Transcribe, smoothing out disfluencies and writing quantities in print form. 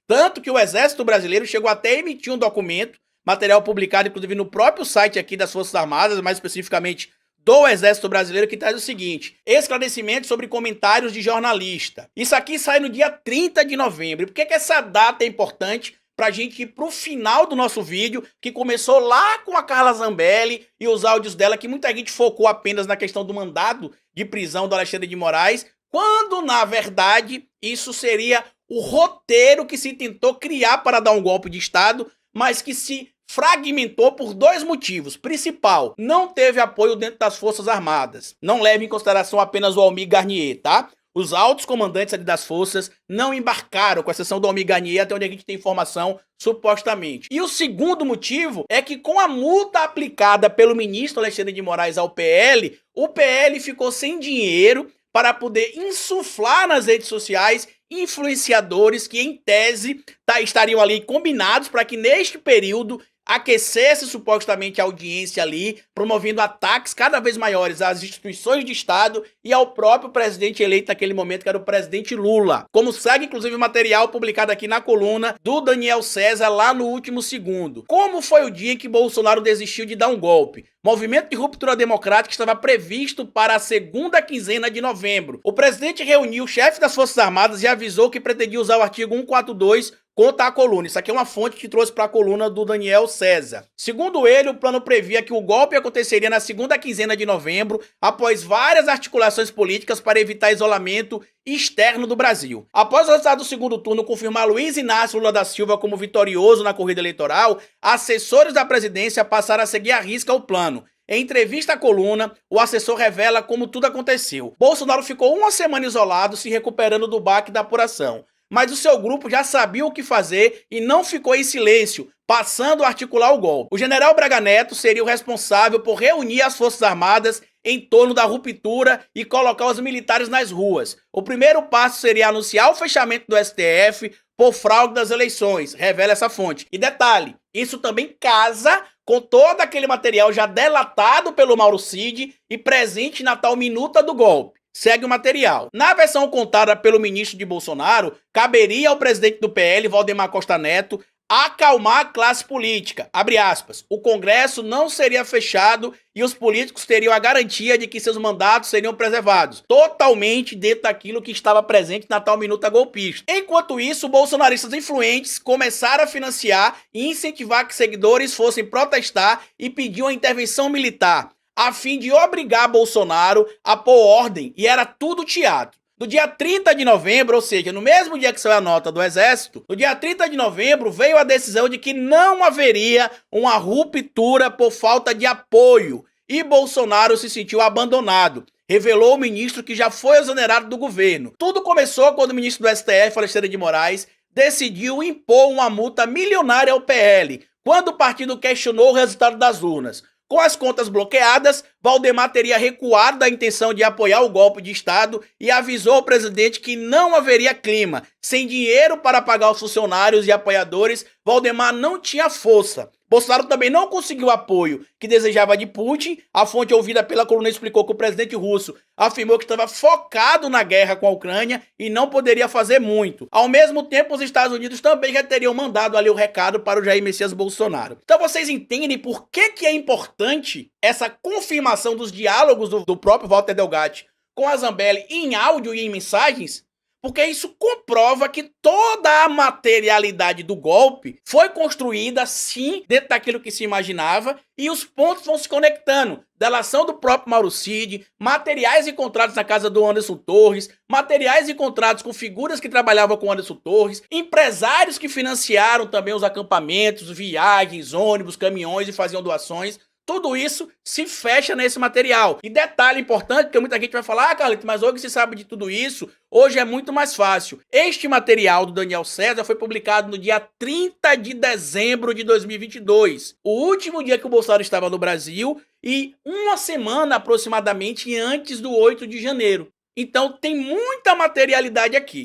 Tanto que o Exército Brasileiro chegou até a emitir um documento, material publicado inclusive no próprio site aqui das Forças Armadas, mais especificamente do Exército Brasileiro, que traz o seguinte: esclarecimento sobre comentários de jornalista. Isso aqui sai no dia 30 de novembro. E por que essa data é importante? Pra gente ir pro final do nosso vídeo, que começou lá com a Carla Zambelli e os áudios dela, que muita gente focou apenas na questão do mandado de prisão do Alexandre de Moraes, quando, na verdade, isso seria o roteiro que se tentou criar para dar um golpe de Estado, mas que se fragmentou por dois motivos. Principal, não teve apoio dentro das Forças Armadas. Não leve em consideração apenas o Almir Garnier, tá? Os altos comandantes ali das forças não embarcaram, com exceção do Almir Garnier, até onde a gente tem informação, supostamente. E o segundo motivo é que, com a multa aplicada pelo ministro Alexandre de Moraes ao PL, o PL ficou sem dinheiro para poder insuflar nas redes sociais influenciadores que, em tese, estariam ali combinados para que, neste período, aquecesse supostamente a audiência ali, promovendo ataques cada vez maiores às instituições de Estado e ao próprio presidente eleito naquele momento, que era o presidente Lula. Como segue, inclusive, o material publicado aqui na coluna do Daniel César, lá no último segundo. Como foi o dia em que Bolsonaro desistiu de dar um golpe? Movimento de ruptura democrática estava previsto para a segunda quinzena de novembro. O presidente reuniu o chefe das Forças Armadas e avisou que pretendia usar o artigo 142 contra a coluna. Isso aqui é uma fonte que trouxe para a coluna do Daniel César. Segundo ele, o plano previa que o golpe aconteceria na segunda quinzena de novembro, após várias articulações políticas para evitar isolamento externo do Brasil. Após o resultado do segundo turno confirmar Luiz Inácio Lula da Silva como vitorioso na corrida eleitoral, assessores da presidência passaram a seguir à risca o plano. Em entrevista à coluna, o assessor revela como tudo aconteceu. Bolsonaro ficou uma semana isolado, se recuperando do baque da apuração. Mas o seu grupo já sabia o que fazer e não ficou em silêncio, passando a articular o golpe. O general Braga Neto seria o responsável por reunir as Forças Armadas em torno da ruptura e colocar os militares nas ruas. O primeiro passo seria anunciar o fechamento do STF por fraude das eleições, revela essa fonte. E detalhe, isso também casa com todo aquele material já delatado pelo Mauro Cid e presente na tal minuta do golpe. Segue o material. Na versão contada pelo ministro de Bolsonaro, caberia ao presidente do PL, Valdemar Costa Neto, acalmar a classe política. Abre aspas. O Congresso não seria fechado e os políticos teriam a garantia de que seus mandatos seriam preservados. Totalmente dentro daquilo que estava presente na tal minuta golpista. Enquanto isso, bolsonaristas influentes começaram a financiar e incentivar que seguidores fossem protestar e pediam a intervenção militar, a fim de obrigar Bolsonaro a pôr ordem, e era tudo teatro. No dia 30 de novembro, ou seja, no mesmo dia que saiu a nota do Exército, no dia 30 de novembro veio a decisão de que não haveria uma ruptura por falta de apoio, e Bolsonaro se sentiu abandonado, revelou o ministro que já foi exonerado do governo. Tudo começou quando o ministro do STF, Alexandre de Moraes, decidiu impor uma multa milionária ao PL, quando o partido questionou o resultado das urnas. Com as contas bloqueadas, Valdemar teria recuado da intenção de apoiar o golpe de Estado e avisou ao presidente que não haveria clima. Sem dinheiro para pagar os funcionários e apoiadores, Valdemar não tinha força. Bolsonaro também não conseguiu o apoio que desejava de Putin. A fonte ouvida pela coluna explicou que o presidente russo afirmou que estava focado na guerra com a Ucrânia e não poderia fazer muito. Ao mesmo tempo, os Estados Unidos também já teriam mandado ali o recado para o Jair Messias Bolsonaro. Então vocês entendem por que é importante essa confirmação dos diálogos do próprio Walter Delgatti com a Zambelli em áudio e em mensagens? Porque isso comprova que toda a materialidade do golpe foi construída, sim, dentro daquilo que se imaginava, e os pontos vão se conectando. Delação do próprio Mauro Cid, materiais encontrados na casa do Anderson Torres, materiais encontrados com figuras que trabalhavam com Anderson Torres, empresários que financiaram também os acampamentos, viagens, ônibus, caminhões e faziam doações. Tudo isso se fecha nesse material. E detalhe importante, porque muita gente vai falar: ah, Carlito, mas hoje se sabe de tudo isso, hoje é muito mais fácil. Este material do Daniel César foi publicado no dia 30 de dezembro de 2022, o último dia que o Bolsonaro estava no Brasil e uma semana aproximadamente antes do 8 de janeiro. Então tem muita materialidade aqui.